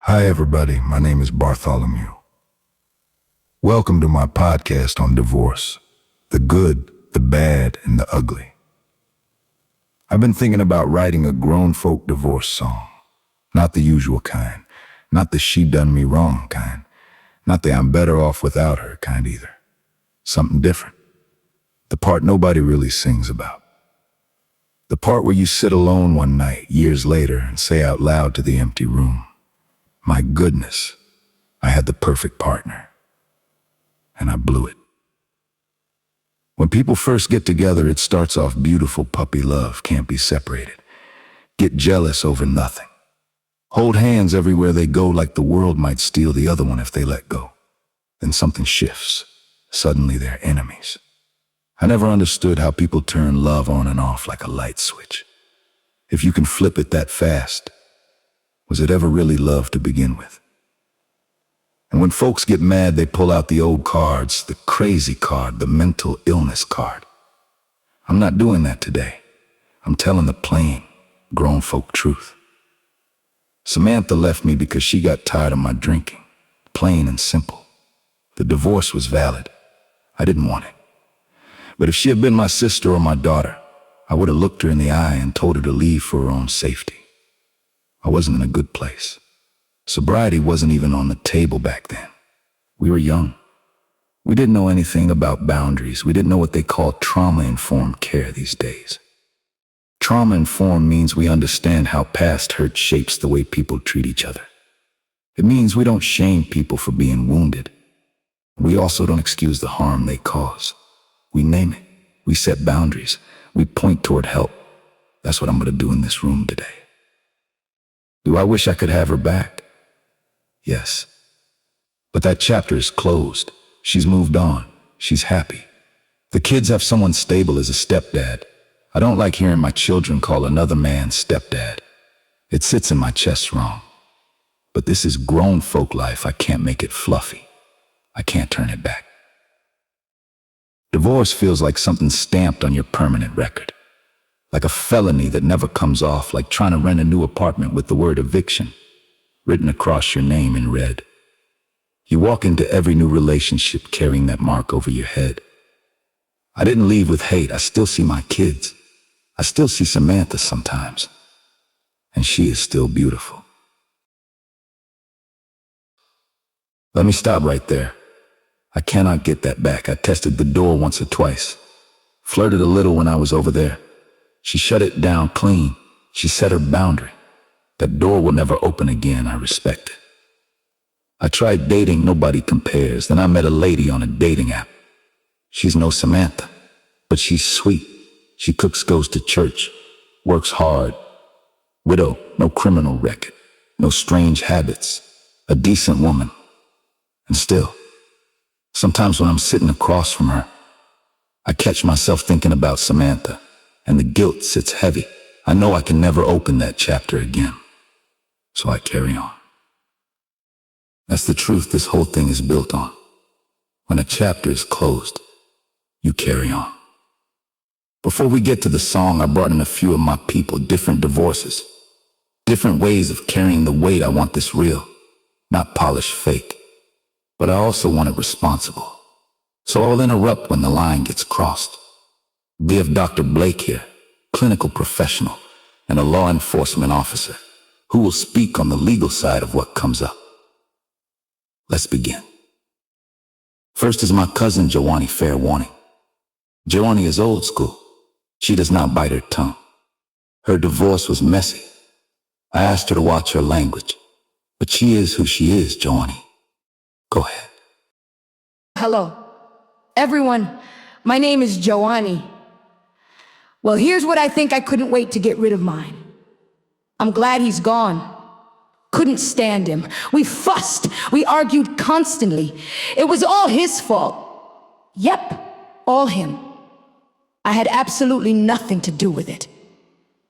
Hi everybody, my name is Bartholomew. Welcome to my podcast on divorce, the good, the bad, and the ugly. I've been thinking about writing a grown folk divorce song. Not the usual kind, not the she done me wrong kind, not the I'm better off without her kind either. Something different. The part nobody really sings about. The part where you sit alone one night, years later, and say out loud to the empty room, my goodness, I had the perfect partner. And I blew it. When people first get together, it starts off beautiful puppy love, can't be separated. Get jealous over nothing. Hold hands everywhere they go like the world might steal the other one if they let go. Then something shifts. Suddenly they're enemies. I never understood how people turn love on and off like a light switch. If you can flip it that fast, was it ever really love to begin with? And when folks get mad, they pull out the old cards, the crazy card, the mental illness card. I'm not doing that today. I'm telling the plain, grown folk truth. Samantha left me because she got tired of my drinking. Plain and simple. The divorce was valid. I didn't want it. But if she had been my sister or my daughter, I would have looked her in the eye and told her to leave for her own safety. I wasn't in a good place. Sobriety wasn't even on the table back then. We were young. We didn't know anything about boundaries. We didn't know what they call trauma-informed care these days. Trauma-informed means we understand how past hurt shapes the way people treat each other. It means we don't shame people for being wounded. We also don't excuse the harm they cause. We name it. We set boundaries. We point toward help. That's what I'm going to do in this room today. Do I wish I could have her back? Yes. But that chapter is closed. She's moved on. She's happy. The kids have someone stable as a stepdad. I don't like hearing my children call another man stepdad. It sits in my chest wrong. But this is grown folk life. I can't make it fluffy. I can't turn it back. Divorce feels like something stamped on your permanent record. Like a felony that never comes off, like trying to rent a new apartment with the word eviction written across your name in red. You walk into every new relationship carrying that mark over your head. I didn't leave with hate. I still see my kids. I still see Samantha sometimes. And she is still beautiful. Let me stop right there. I cannot get that back. I tested the door once or twice. Flirted a little when I was over there. She shut it down clean. She set her boundary. That door will never open again. I respect it. I tried dating, nobody compares. Then I met a lady on a dating app. She's no Samantha, but she's sweet. She cooks, goes to church, works hard. Widow, no criminal record, no strange habits. A decent woman. And still, sometimes when I'm sitting across from her, I catch myself thinking about Samantha. And the guilt sits heavy. I know I can never open that chapter again. So I carry on. That's the truth this whole thing is built on. When a chapter is closed, you carry on. Before we get to the song, I brought in a few of my people, different divorces, different ways of carrying the weight. I want this real, not polished fake. But I also want it responsible. So I'll interrupt when the line gets crossed. We have Dr. Blake here, clinical professional and a law enforcement officer, who will speak on the legal side of what comes up. Let's begin. First is my cousin Joanie, fair warning. Joanie is old school. She does not bite her tongue. Her divorce was messy. I asked her to watch her language, but she is who she is, Joanie. Go ahead. Hello, everyone. My name is Joanie. Well, here's what I think. I couldn't wait to get rid of mine. I'm glad he's gone. Couldn't stand him. We fussed. We argued constantly. It was all his fault. Yep, all him. I had absolutely nothing to do with it.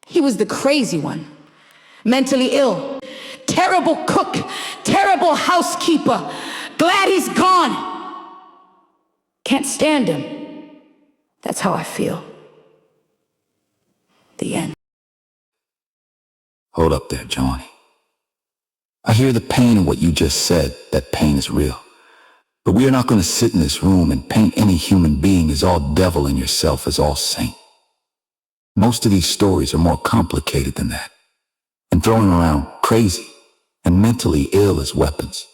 He was the crazy one. Mentally ill. Terrible cook. Terrible housekeeper. Glad he's gone. Can't stand him. That's how I feel. The end. Hold up there, Joanie. I hear the pain in what you just said. That pain is real. But we are not going to sit in this room and paint any human being as all devil and yourself as all saint. Most of these stories are more complicated than that, and throwing around crazy and mentally ill as weapons.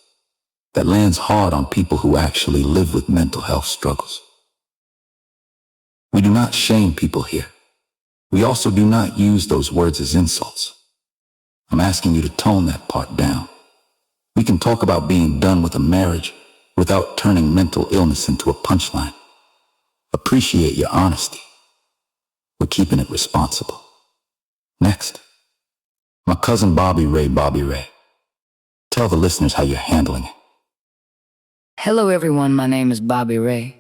That lands hard on people who actually live with mental health struggles. We do not shame people here. We also do not use those words as insults. I'm asking you to tone that part down. We can talk about being done with a marriage without turning mental illness into a punchline. Appreciate your honesty. We're keeping it responsible. Next, my cousin Bobby Ray. Tell the listeners how you're handling it. Hello everyone, my name is Bobby Ray.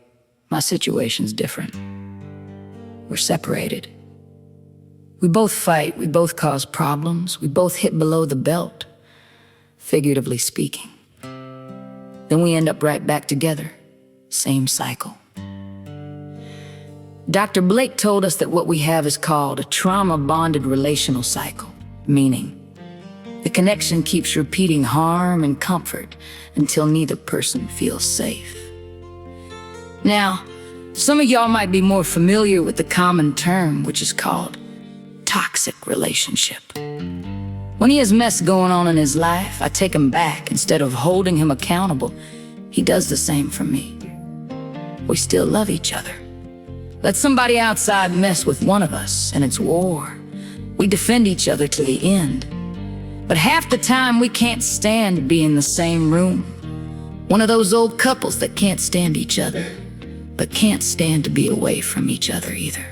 My situation's different. We're separated. We both fight, we both cause problems, we both hit below the belt, figuratively speaking. Then we end up right back together, same cycle. Dr. Blake told us that what we have is called a trauma-bonded relational cycle, meaning the connection keeps repeating harm and comfort until neither person feels safe. Now, some of y'all might be more familiar with the common term, which is called toxic relationship. When he has mess going on in his life, I take him back. Instead of holding him accountable, he does the same for me. We still love each other. Let somebody outside mess with one of us, and it's war. We defend each other to the end. But half the time, we can't stand to be in the same room. One of those old couples that can't stand each other, but can't stand to be away from each other either.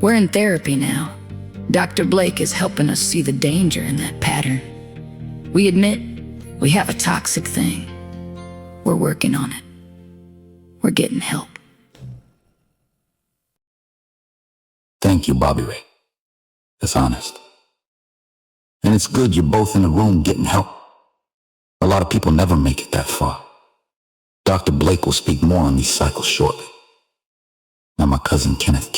We're in therapy now. Dr. Blake is helping us see the danger in that pattern. We admit we have a toxic thing. We're working on it. We're getting help. Thank you, Bobby Ray. That's honest. And it's good you're both in the room getting help. A lot of people never make it that far. Dr. Blake will speak more on these cycles shortly. Now my cousin Kenneth.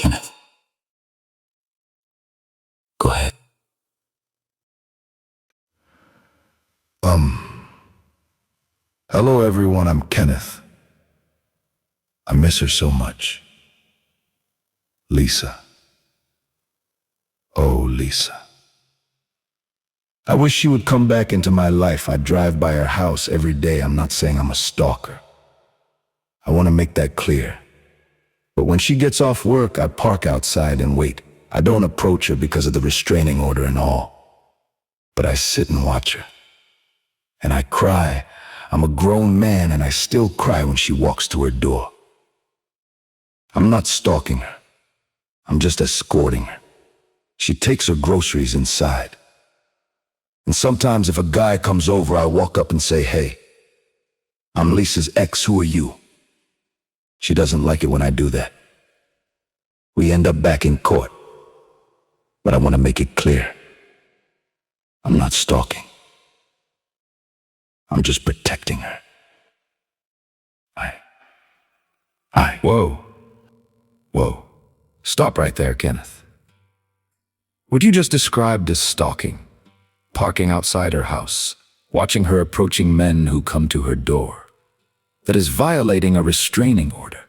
Go ahead. Hello everyone, I'm Kenneth. I miss her so much. Lisa. Oh, Lisa. I wish she would come back into my life. I drive by her house every day. I'm not saying I'm a stalker. I want to make that clear. But when she gets off work, I park outside and wait. I don't approach her because of the restraining order and all. But I sit and watch her. And I cry. I'm a grown man and I still cry when she walks to her door. I'm not stalking her. I'm just escorting her. She takes her groceries inside. And sometimes if a guy comes over, I walk up and say, "Hey, I'm Lisa's ex, who are you?" She doesn't like it when I do that. We end up back in court. But I want to make it clear. I'm not stalking. I'm just protecting her. Whoa. Stop right there, Kenneth. What you just described as stalking, parking outside her house, watching her approaching men who come to her door. That is violating a restraining order.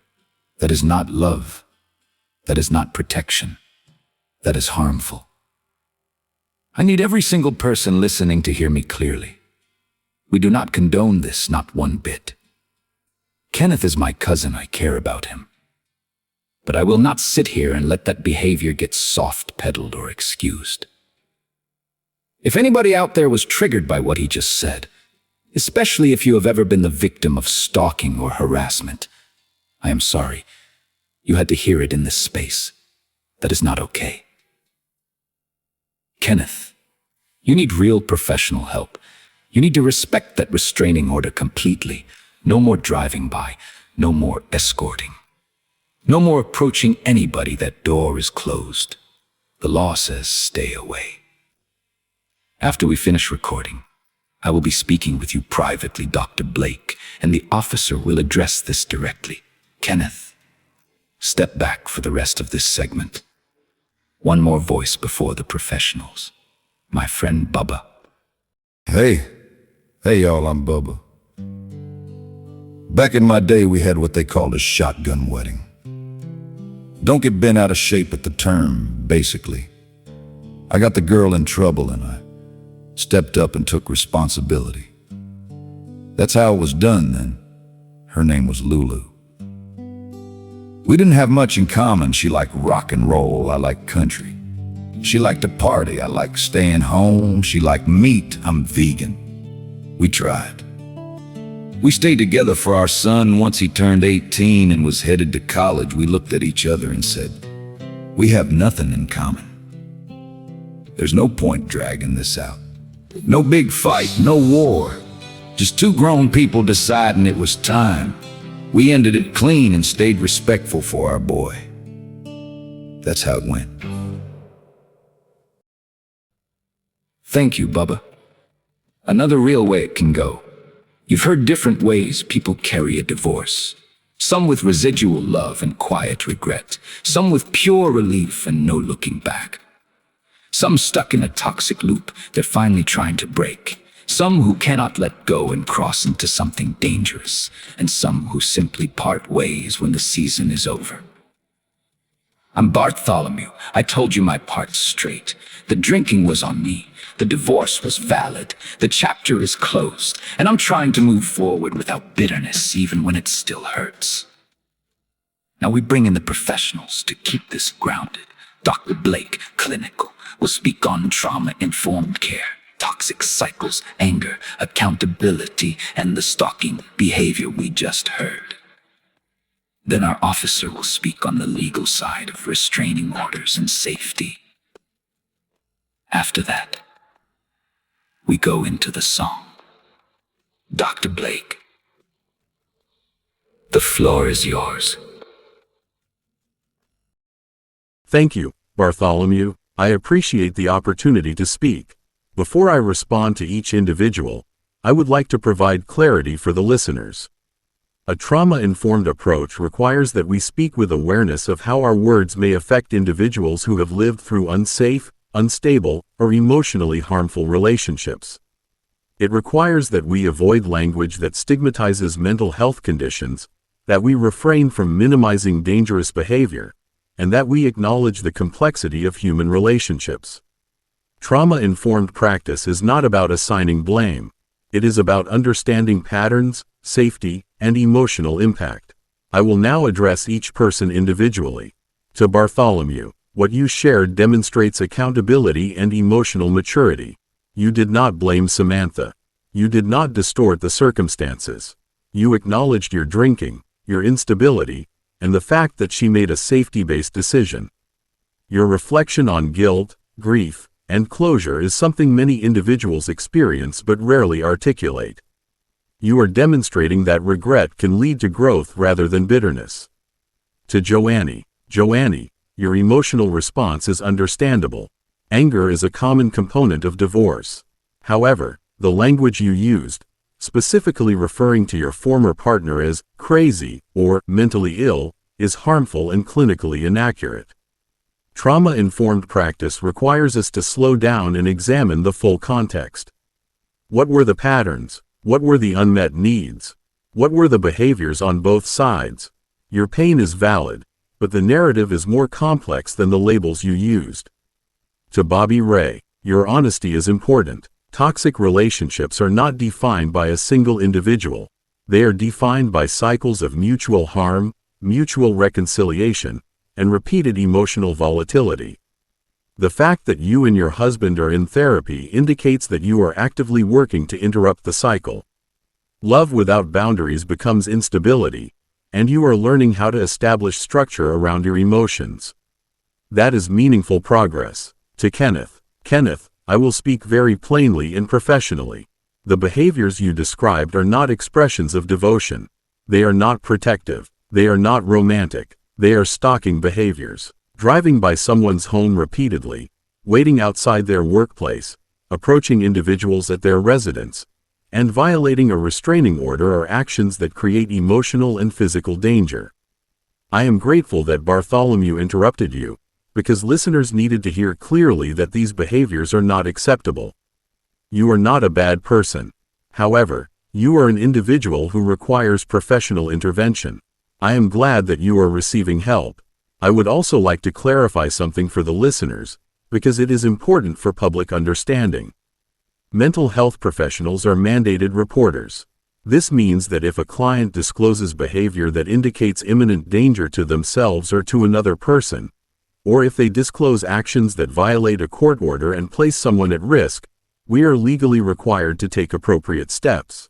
That is not love. That is not protection. That is harmful. I need every single person listening to hear me clearly. We do not condone this, not one bit. Kenneth is my cousin. I care about him. But I will not sit here and let that behavior get soft-pedaled or excused. If anybody out there was triggered by what he just said, especially if you have ever been the victim of stalking or harassment, I am sorry. You had to hear it in this space. That is not okay. Kenneth, you need real professional help. You need to respect that restraining order completely. No more driving by. No more escorting. No more approaching anybody. That door is closed. The law says stay away. After we finish recording, I will be speaking with you privately, Dr. Blake, and the officer will address this directly. Kenneth, step back for the rest of this segment. One more voice before the professionals. My friend Bubba. Hey, y'all, I'm Bubba. Back in my day, we had what they called a shotgun wedding. Don't get bent out of shape at the term, basically. I got the girl in trouble and I stepped up and took responsibility. That's how it was done then. Her name was Lulu. We didn't have much in common. She liked rock and roll, I liked country. She liked to party, I liked staying home. She liked meat, I'm vegan. We tried. We stayed together for our son. Once he turned 18 and was headed to college, we looked at each other and said, we have nothing in common. There's no point dragging this out. No big fight, no war. Just two grown people deciding it was time. We ended it clean and stayed respectful for our boy. That's how it went. Thank you, Bubba. Another real way it can go. You've heard different ways people carry a divorce. Some with residual love and quiet regret. Some with pure relief and no looking back. Some stuck in a toxic loop they're finally trying to break. Some who cannot let go and cross into something dangerous. And some who simply part ways when the season is over. I'm Bartholomew. I told you my part straight. The drinking was on me. The divorce was valid. The chapter is closed. And I'm trying to move forward without bitterness, even when it still hurts. Now we bring in the professionals to keep this grounded. Dr. Blake, clinical, will speak on trauma-informed care, toxic cycles, anger, accountability, and the stalking behavior we just heard. Then our officer will speak on the legal side of restraining orders and safety. After that, we go into the song. Dr. Blake, the floor is yours. Thank you, Bartholomew. I appreciate the opportunity to speak. Before I respond to each individual, I would like to provide clarity for the listeners. A trauma-informed approach requires that we speak with awareness of how our words may affect individuals who have lived through unsafe, unstable, or emotionally harmful relationships. It requires that we avoid language that stigmatizes mental health conditions, that we refrain from minimizing dangerous behavior, and that we acknowledge the complexity of human relationships. Trauma-informed practice is not about assigning blame. It is about understanding patterns, safety, and emotional impact. I will now address each person individually. To Bartholomew, what you shared demonstrates accountability and emotional maturity. You did not blame Samantha. You did not distort the circumstances. You acknowledged your drinking, your instability, and the fact that she made a safety-based decision. Your reflection on guilt, grief, and closure is something many individuals experience but rarely articulate. You are demonstrating that regret can lead to growth rather than bitterness. To Joannie, your emotional response is understandable. Anger is a common component of divorce. However, the language you used, specifically referring to your former partner as crazy or mentally ill, is harmful and clinically inaccurate. Trauma-informed practice requires us to slow down and examine the full context. What were the patterns? What were the unmet needs? What were the behaviors on both sides? Your pain is valid, but the narrative is more complex than the labels you used. To Bobby Ray, your honesty is important. Toxic relationships are not defined by a single individual. They are defined by cycles of mutual harm, mutual reconciliation, and repeated emotional volatility. The fact that you and your husband are in therapy indicates that you are actively working to interrupt the cycle. Love without boundaries becomes instability, and you are learning how to establish structure around your emotions. That is meaningful progress. To Kenneth, I will speak very plainly and professionally. The behaviors you described are not expressions of devotion. They are not protective. They are not romantic. They are stalking behaviors. Driving by someone's home repeatedly, waiting outside their workplace, approaching individuals at their residence, and violating a restraining order are actions that create emotional and physical danger. I am grateful that Bartholomew interrupted you, because listeners needed to hear clearly that these behaviors are not acceptable. You are not a bad person. However, you are an individual who requires professional intervention. I am glad that you are receiving help. I would also like to clarify something for the listeners, because it is important for public understanding. Mental health professionals are mandated reporters. This means that if a client discloses behavior that indicates imminent danger to themselves or to another person, or if they disclose actions that violate a court order and place someone at risk, we are legally required to take appropriate steps.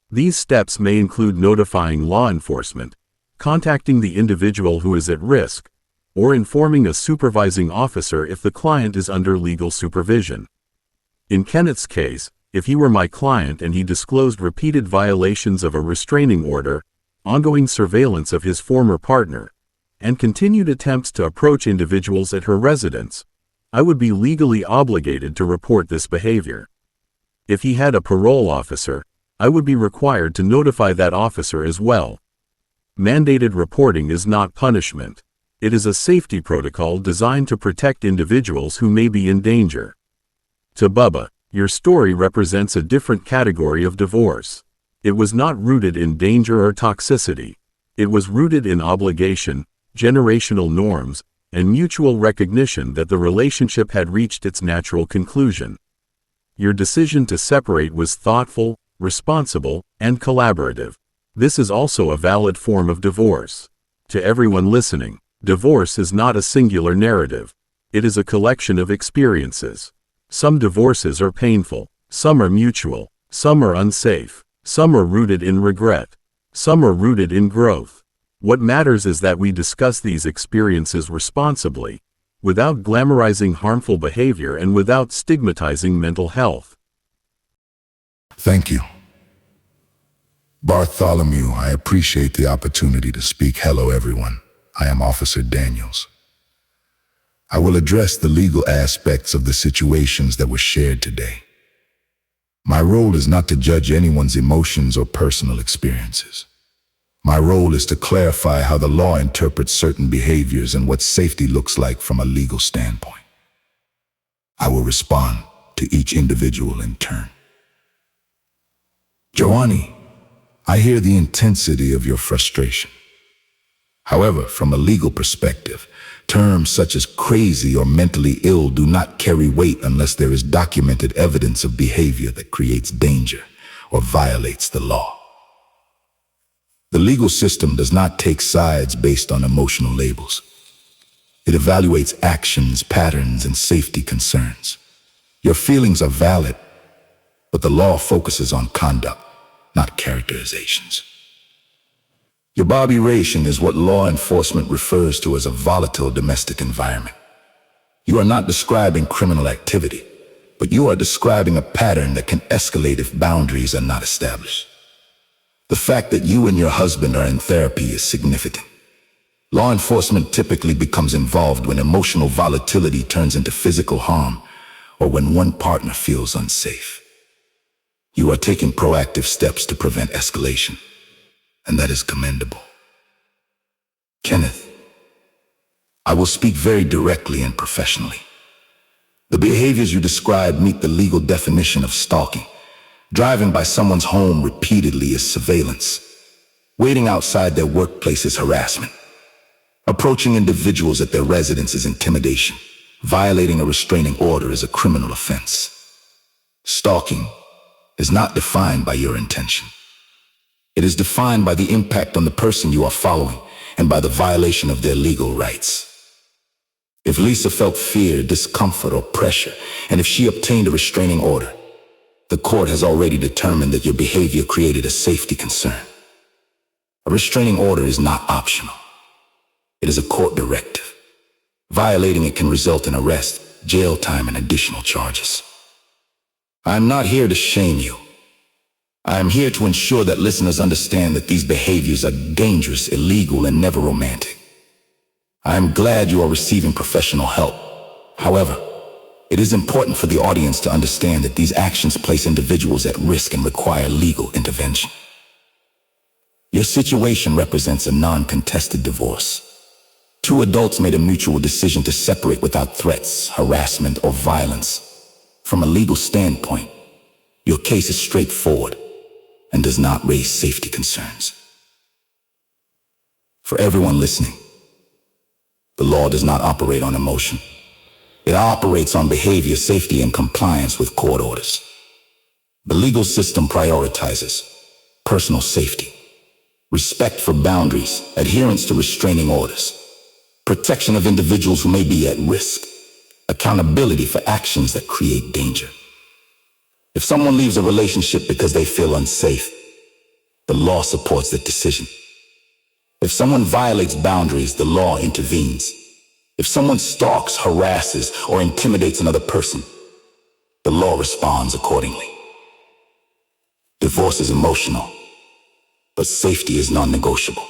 These steps may include notifying law enforcement, contacting the individual who is at risk, or informing a supervising officer if the client is under legal supervision. In Kenneth's case, if he were my client and he disclosed repeated violations of a restraining order, ongoing surveillance of his former partner, and continued attempts to approach individuals at her residence, I would be legally obligated to report this behavior. If he had a parole officer, I would be required to notify that officer as well. Mandated reporting is not punishment. It is a safety protocol designed to protect individuals who may be in danger. To Bubba, your story represents a different category of divorce. It was not rooted in danger or toxicity. It was rooted in obligation, generational norms, and mutual recognition that the relationship had reached its natural conclusion. Your decision to separate was thoughtful, responsible, and collaborative. This is also a valid form of divorce. To everyone listening, divorce is not a singular narrative. It is a collection of experiences. Some divorces are painful, some are mutual, some are unsafe, some are rooted in regret, some are rooted in growth. What matters is that we discuss these experiences responsibly, without glamorizing harmful behavior and without stigmatizing mental health. Thank you. Bartholomew, I appreciate the opportunity to speak. Hello, everyone. I am Officer Daniels. I will address the legal aspects of the situations that were shared today. My role is not to judge anyone's emotions or personal experiences. My role is to clarify how the law interprets certain behaviors and what safety looks like from a legal standpoint. I will respond to each individual in turn. Joanny, I hear the intensity of your frustration. However, from a legal perspective, terms such as crazy or mentally ill do not carry weight unless there is documented evidence of behavior that creates danger or violates the law. The legal system does not take sides based on emotional labels. It evaluates actions, patterns, and safety concerns. Your feelings are valid, but the law focuses on conduct, not characterizations. Your barbitration is what law enforcement refers to as a volatile domestic environment. You are not describing criminal activity, but you are describing a pattern that can escalate if boundaries are not established. The fact that you and your husband are in therapy is significant. Law enforcement typically becomes involved when emotional volatility turns into physical harm or when one partner feels unsafe. You are taking proactive steps to prevent escalation, and that is commendable. Kenneth, I will speak very directly and professionally. The behaviors you described meet the legal definition of stalking. Driving by someone's home repeatedly is surveillance. Waiting outside their workplace is harassment. Approaching individuals at their residence is intimidation. Violating a restraining order is a criminal offense. Stalking is not defined by your intention. It is defined by the impact on the person you are following and by the violation of their legal rights. If Lisa felt fear, discomfort, or pressure, and if she obtained a restraining order, the court has already determined that your behavior created a safety concern. A restraining order is not optional. It is a court directive. Violating it can result in arrest, jail time, and additional charges. I am not here to shame you. I am here to ensure that listeners understand that these behaviors are dangerous, illegal, and never romantic. I am glad you are receiving professional help. However, it is important for the audience to understand that these actions place individuals at risk and require legal intervention. Your situation represents a non-contested divorce. Two adults made a mutual decision to separate without threats, harassment, or violence. From a legal standpoint, Your case is straightforward and does not raise safety concerns. For everyone listening, the law does not operate on emotion. It operates on behavior, safety, and compliance with court orders. The legal system prioritizes personal safety, respect for boundaries, adherence to restraining orders, protection of individuals who may be at risk, accountability for actions that create danger. If someone leaves a relationship because they feel unsafe, the law supports that decision. If someone violates boundaries, the law intervenes. If someone stalks, harasses, or intimidates another person, the law responds accordingly. Divorce is emotional, but safety is non-negotiable.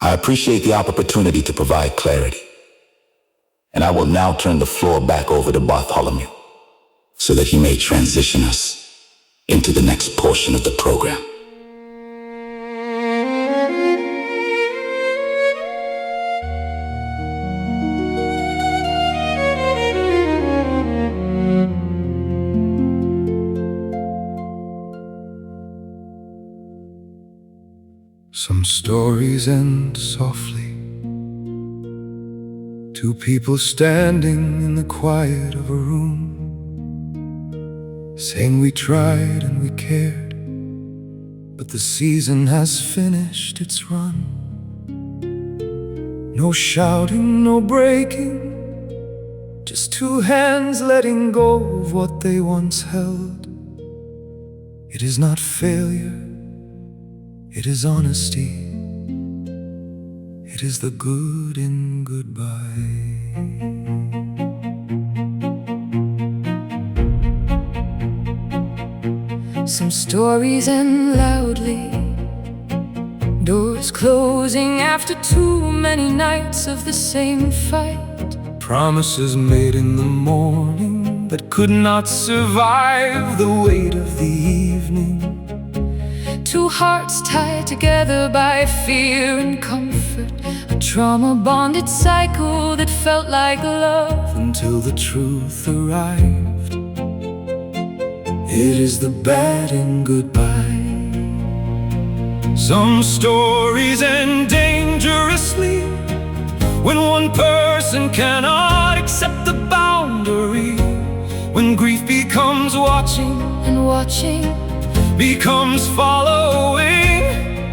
I appreciate the opportunity to provide clarity, and I will now turn the floor back over to Bartholomew so that he may transition us into the next portion of the program. Some stories end softly. Two people standing in the quiet of a room, saying we tried and we cared, but the season has finished its run. No shouting, no breaking, just two hands letting go of what they once held. It is not failure, it is honesty. It is the good in goodbye. Some stories end loudly, doors closing after too many nights of the same fight. Promises made in the morning that could not survive the weight of the evening. Two hearts tied together by fear and comfort, a trauma-bonded cycle that felt like love Until the truth arrived. It is the bad in goodbye. Some stories end dangerously, when one person cannot accept the boundary. When grief becomes watching, and watching, becomes following,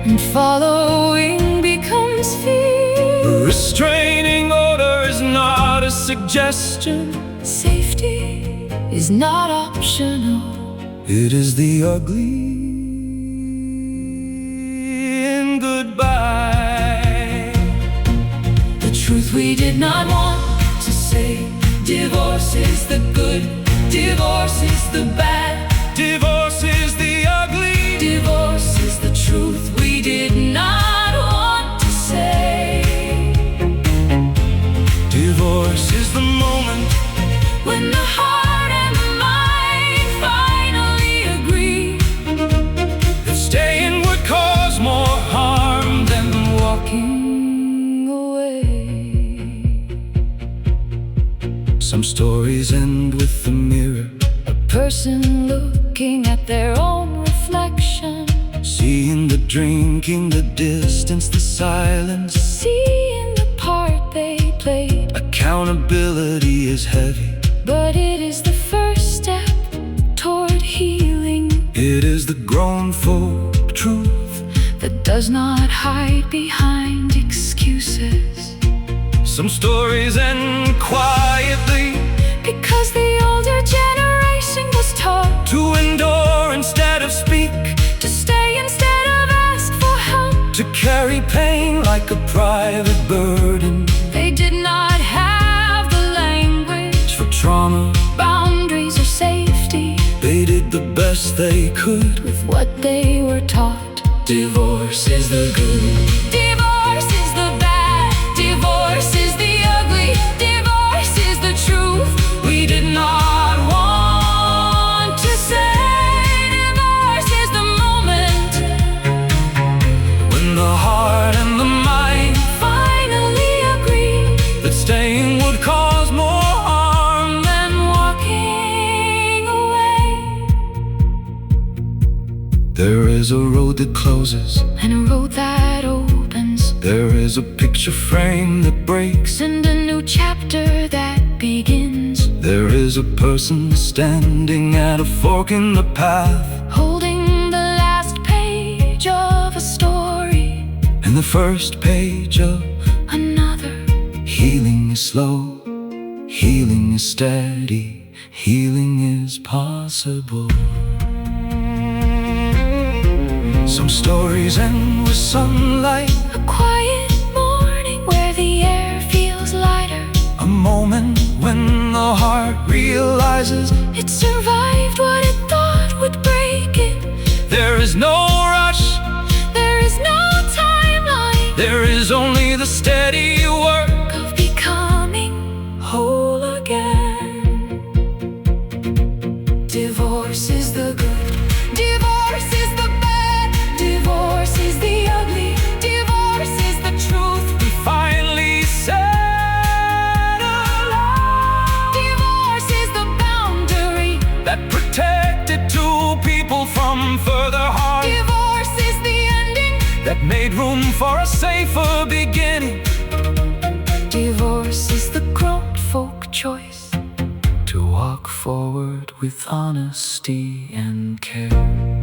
and following becomes fear. Restraining order is not a suggestion. Safety is not optional. It is the ugly in goodbye. The truth we did not want to say. Divorce is the good, divorce is the bad. Divorce is the ugly. Divorce is the truth we did not want to say. Divorce is the moment when the heart and the mind finally agree that staying would cause more harm than walking away. Some stories end with the mirror, a person looking at their own reflection, seeing the drinking, the distance, the silence, seeing the part they played. Accountability is heavy, but it is the first step toward healing. It is the grown folk truth that does not hide behind excuses. Some stories end quietly, because the older generation was taught to endure instead of speak, to stay instead of ask for help, to carry pain like a private burden. They did not have the language for trauma, boundaries, or safety. They did the best they could with what they were taught. Divorce is the good. Divorce is the bad. Divorce is the ugly. Divorce is the truth we did not want to say. Divorce is the moment when the heart and the mind finally agree that staying would cause more harm than walking away. There is a road that closes and a road that opens. There is a picture frame that breaks And a new chapter that begins. There is a person standing at a fork in the path, holding the last page of a story, and the first page of another. healing is slow, healing is steady, healing is possible. Some stories end with sunlight, A quiet morning where the air feels lighter. a moment when the heart realizes It survived what it thought would break it. there is no rush, There is no timeline there is only the steady work of becoming whole again. Divorce is the good, divorce is the bad, divorce is the ugly, divorce is the truth. We finally said aloud, Divorce is the boundary, that protected two people from further harm, divorce is the ending, that made room for a safer beginning. divorce is the grown folk choice. To walk forward with honesty and care.